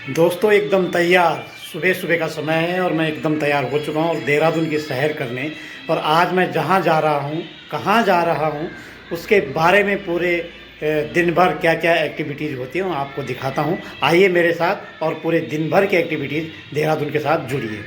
दोस्तों एकदम तैयार। सुबह सुबह का समय है और मैं एकदम तैयार हो चुका हूँ और देहरादून की सैर करने। और आज मैं जहाँ जा रहा हूँ, कहाँ जा रहा हूँ, उसके बारे में पूरे दिन भर क्या क्या एक्टिविटीज़ होती हैं, मैं आपको दिखाता हूँ। आइए मेरे साथ और पूरे दिन भर की एक्टिविटीज़ देहरादून के साथ जुड़िए।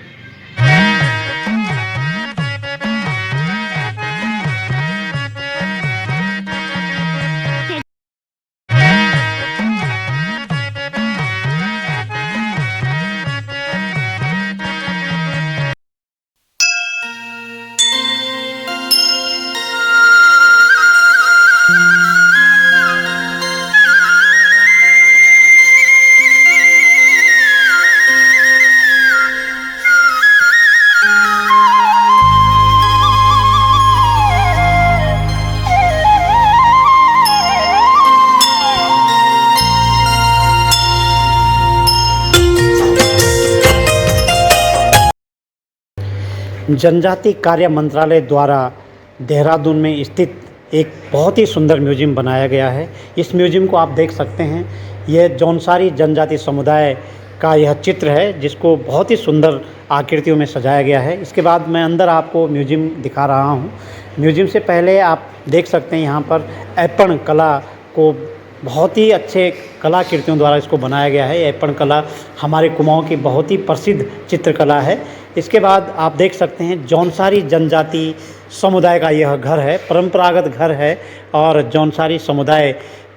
जनजाति कार्य मंत्रालय द्वारा देहरादून में स्थित एक बहुत ही सुंदर म्यूजियम बनाया गया है। इस म्यूजियम को आप देख सकते हैं। यह जौनसारी जनजाति समुदाय का यह चित्र है, जिसको बहुत ही सुंदर आकृतियों में सजाया गया है। इसके बाद मैं अंदर आपको म्यूजियम दिखा रहा हूँ। म्यूजियम से पहले आप देख सकते हैं यहाँ पर ऐपण कला को बहुत ही अच्छे कलाकृतियों द्वारा इसको बनाया गया है। ऐपण कला हमारे कुमाऊँ की बहुत ही प्रसिद्ध चित्रकला है। इसके बाद आप देख सकते हैं जौनसारी जनजाति समुदाय का यह घर है, परंपरागत घर है। और जौनसारी समुदाय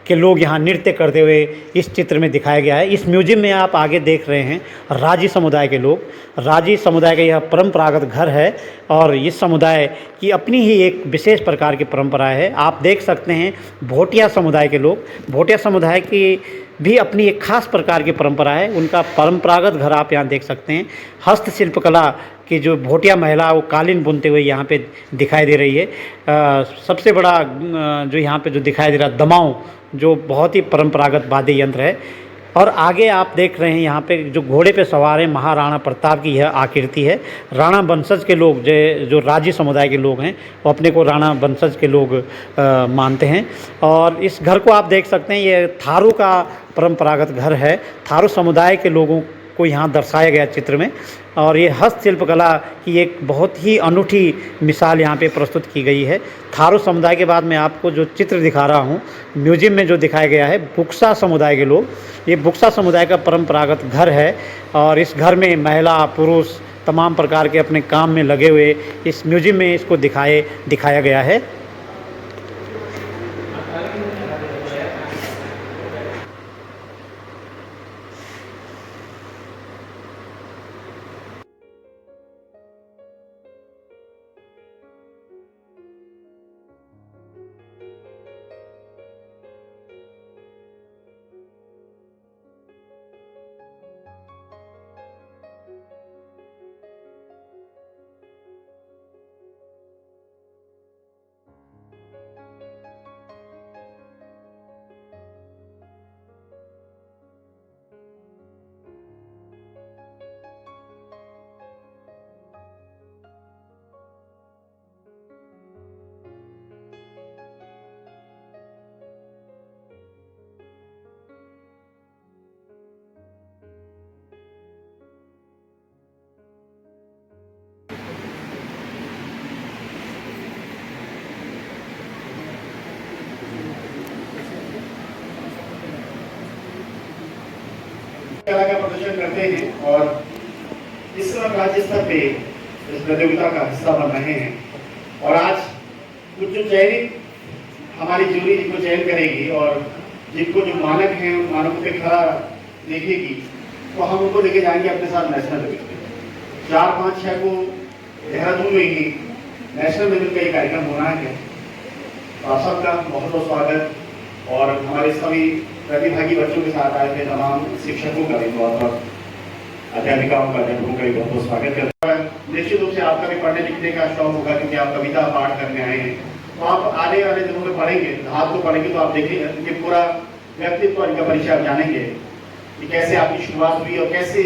के लोग यहाँ नृत्य करते हुए इस चित्र में दिखाया गया है। इस म्यूजियम में आप आगे देख रहे हैं राजी समुदाय के लोग। राजी समुदाय का यह परंपरागत घर है और इस समुदाय की अपनी ही एक विशेष प्रकार की परंपरा है। आप देख सकते हैं भोटिया समुदाय के लोग, भोटिया समुदाय की भी अपनी एक खास प्रकार की परंपरा है। उनका परंपरागत घर आप यहाँ देख सकते हैं। हस्तशिल्प कला की जो भोटिया महिला वो कालीन बुनते हुए यहाँ पे दिखाई दे रही है। सबसे बड़ा जो यहाँ पे जो दिखाई दे रहा दमाऊ, जो बहुत ही परंपरागत वाद्य यंत्र है। और आगे आप देख रहे हैं यहाँ पे जो घोड़े पे सवार है महाराणा प्रताप की यह आकृति है। राणा वंशज के लोग जो राजी समुदाय के लोग हैं वो अपने को राणा वंशज के लोग मानते हैं। और इस घर को आप देख सकते हैं, ये थारू का परंपरागत घर है। थारू समुदाय के लोगों को यहाँ दर्शाया गया चित्र में। और ये हस्तशिल्प कला की एक बहुत ही अनूठी मिसाल यहाँ पे प्रस्तुत की गई है। थारू समुदाय के बाद मैं आपको जो चित्र दिखा रहा हूँ म्यूजियम में जो दिखाया गया है, बुक्सा समुदाय के लोग। ये बुक्सा समुदाय का परंपरागत घर है और इस घर में महिला पुरुष तमाम प्रकार के अपने काम में लगे हुए इस म्यूजियम में इसको दिखाया गया है। कला का प्रदर्शन करते हैं और इस समय राज्य स्तर पे इस प्रतियोगिता का हिस्सा बन रहे हैं। और आज कुछ जो चयनित हमारी जूरी जिनको चयन करेगी और जिनको जो मानक हैं उन मानकों पे खरा देखेगी, तो हम उनको लेके जाएंगे अपने साथ नेशनल लेवल पे। 4, 5, 6 को देहरादून में ही नेशनल लेवल का ये कार्यक्रम होना है। तो आप सबका बहुत बहुत स्वागत। और हमारे सभी प्रतिभागी बच्चों के साथ आए थे तमाम शिक्षकों का भी बहुत बहुत, अध्यापिकाओं का, अध्यापकों का भी बहुत बहुत स्वागत करता है। निश्चित रूप से आपका भी पढ़ने लिखने का शौक होगा क्योंकि आप कविता पाठ करने आए हैं। तो आप आने वाले दिनों में पढ़ेंगे, हाथ को पढ़ेंगे तो आप देखेंगे कि पूरा व्यक्तित्व और इनका परिचय आप जानेंगे कि कैसे आपकी शुरुआत हुई और कैसे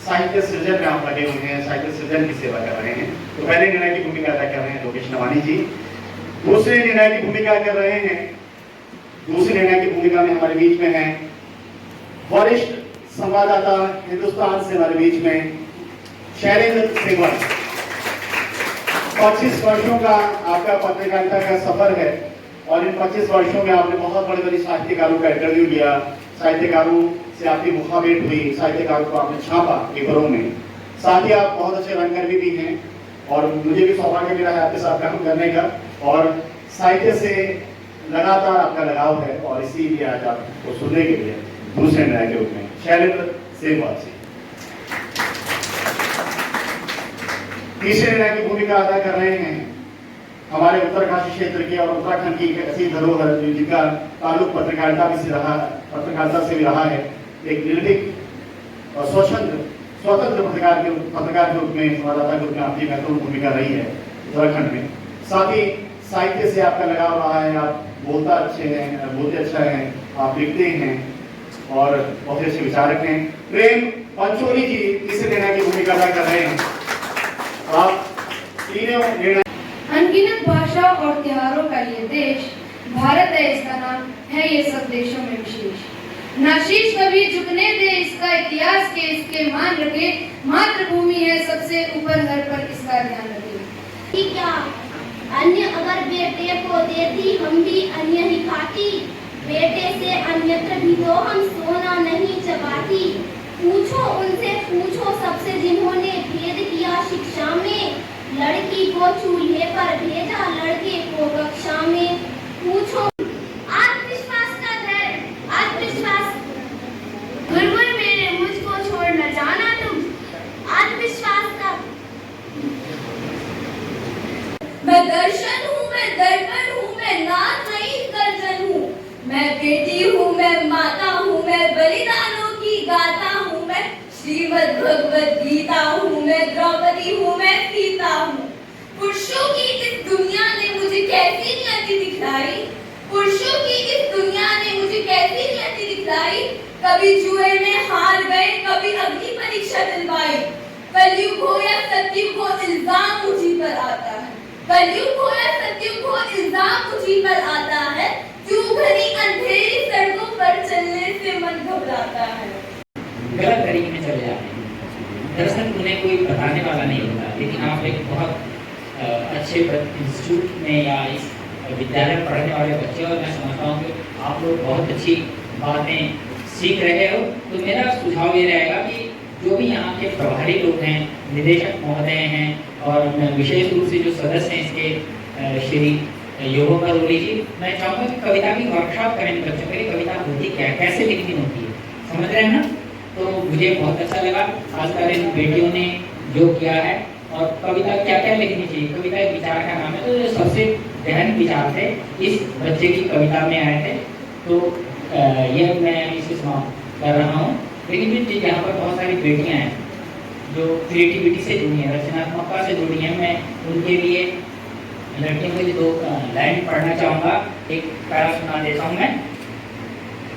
साहित्य सृजन में आप लगे हुए हैं, साहित्य सृजन की सेवा कर रहे हैं। तो पहले निर्णय की भूमिका अदा कर रहे हैं लोकेश नवानी जी। दूसरे निर्णय की भूमिका कर रहे हैं, दूसरे निर्णय की भूमिका में हमारे बीच में है वरिष्ठ संवाददाता हिंदुस्तान से हमारे बीच में शैलेंद्र सेहवाग। 25 वर्षों का आपका पत्रकारिता का सफर है और इन 25 वर्षों में आपने बहुत बड़े बड़े साहित्यकारों का इंटरव्यू लिया, साहित्यकारों से आपकी मुखाबेट हुई, साहित्यकारों को आपने छापा पेपरों में। साथ ही आप बहुत अच्छे रंगकर्मी भी हैं और मुझे भी सौभाग्य मिला है आपके साथ काम करने का और साहित्य से लगातार आपका लगाव है और इसीलिए आज आपको सुनने के लिए दूसरे न्याय के रूप में शैलेंद्र सेहवाग जी तीसरे न्याय की भूमिका अदा कर रहे हैं हमारे उत्तरकाशी क्षेत्र के और उत्तराखंड की एक ऐसी धरोहर जिनका ताल्लुक पत्रकारिता से भी रहा है। एक निर्भीक और स्वतंत्र पत्रकार के रूप में, संवाददाता के रूप में आपकी महत्वपूर्ण भूमिका रही है उत्तराखंड में। साथ ही साहित्य से आपका लगाव रहा है, आप बोलते अच्छा हैं, आप लिखते हैं और बहुत अच्छे विचारक हैं। प्रेम पंचोली जी तीसरे निर्णय की भूमिका अदा कर रहे हैं। आप तीनों निर्णय अनगिनत भाषा और त्योहारों का ये देश भारत है, इसका नाम है ये सब देशों में विशेष। नाशीश कभी झुकने दे इसका इतिहास के, इसके मान रखे, मातृभूमि है सबसे ऊपर, हर पर इसका ध्यान रखे। क्या अन्य अगर बेटे को देती हम भी अन्य ही खाती, बेटे से अन्यत्र भी तो हम सोना नहीं चबाती। पूछो उनसे, पूछो सबसे जिन्होंने भेद किया शिक्षा में, लड़की को चूल्हे पर भेजा, लड़के को कक्षा में। पूछो आत्मविश्वास का धैर्य, आत्मविश्वास। गुरमुर मेरे मुझको छोड़ न जाना तुम, आत्मविश्वास का। मैं दर्शन हूँ, मैं दर्पण हूँ, मैं नाथ नहीं गर्जन हूँ। मैं बेटी हूँ, मैं माता हूँ, मैं बलिदानों की गाता हूँ। मैं श्रीमद् भगवद गीता हूँ, मैं द्रौपदी हूँ, मैं सीता हूँ। पुरुषों की इस दुनिया ने मुझे कैसी नियति दिखलाई, पुरुषों की इस दुनिया ने मुझे कैसी नियति दिखलाई। कभी जुए में हार गए, कभी अग्नि परीक्षा दिलवाई। कलयुग हो या सतयुग हो, इल्जाम मुझी पर आता है। कलयुग हो या सतयुग हो, इल्जाम मुझी पर आता है। क्यों घनी अंधेरी सड़कों पर चलने से मन घबराता है। गलत तरीके में चले जाते हैं। दरअसल उन्हें कोई बताने वाला नहीं होता, लेकिन आप एक बहुत अच्छे इंस्टीट्यूट में या इस विद्यालय में पढ़ने वाले बच्चे, और मैं समझता हूँ कि आप लोग बहुत अच्छी बातें सीख रहे हो। तो मेरा सुझाव ये रहेगा कि जो भी यहाँ के प्रभारी लोग हैं, निदेशक महोदय हैं और विशेष रूप से जो सदस्य हैं इसके श्री योगो करोली जी, मैं चाहूँगा कि कविता की वर्कशॉप करें बच्चों के लिए। कविता होती क्या है, कैसे लिखनी होती है, समझ रहे हैं ना। तो मुझे बहुत अच्छा लगा, खासकर इन बेटियों ने जो किया है। और कविता क्या क्या लिखनी चाहिए, कविता एक विचार का नाम है। तो जो सबसे गहन विचार थे इस बच्चे की कविता में आए थे, तो यह मैं इसे समाप्त कर रहा हूँ। लेकिन फिर यहाँ पर बहुत सारी बेटियाँ हैं जो क्रिएटिविटी से जुड़ी हैं, रचनात्मकता से जुड़ी हैं। मैं उनके लिए, लड़कियों के लिए 2 लाइन पढ़ना चाहूँगा। एक पैरा सुना देता हूँ मैं।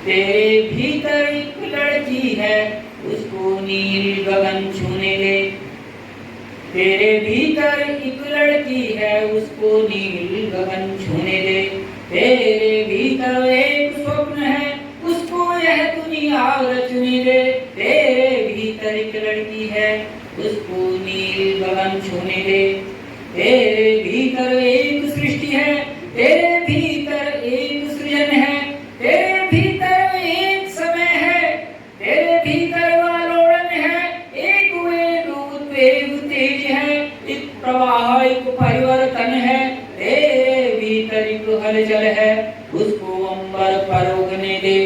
तेरे भीतर एक लड़की है, उसको नील गगन छूने दे। तेरे भीतर एक लड़की है, उसको नील गगन छूने दे। तेरे भीतर एक स्वप्न है, उसको यह दुनिया रचने दे। तेरे भीतर एक लड़की है, उसको नील गगन छूने दे। तेरे भीतर एक सृष्टि है, तेरे भीतर एक सृजन है। तेरे भीतर एक समय है, तेरे भीतर वालोड़न है। एक वेग उद्वेग तेज है, एक प्रवाह एक परिवर्तन है। तेरे भीतर एक हलचल है, उसको अंबर पर उगने दे।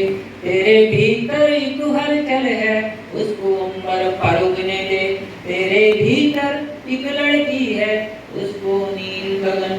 तेरे भीतर एक हलचल है, उसको अंबर पर उगने दे। तेरे भीतर एक लड़की है, उसको नील गगन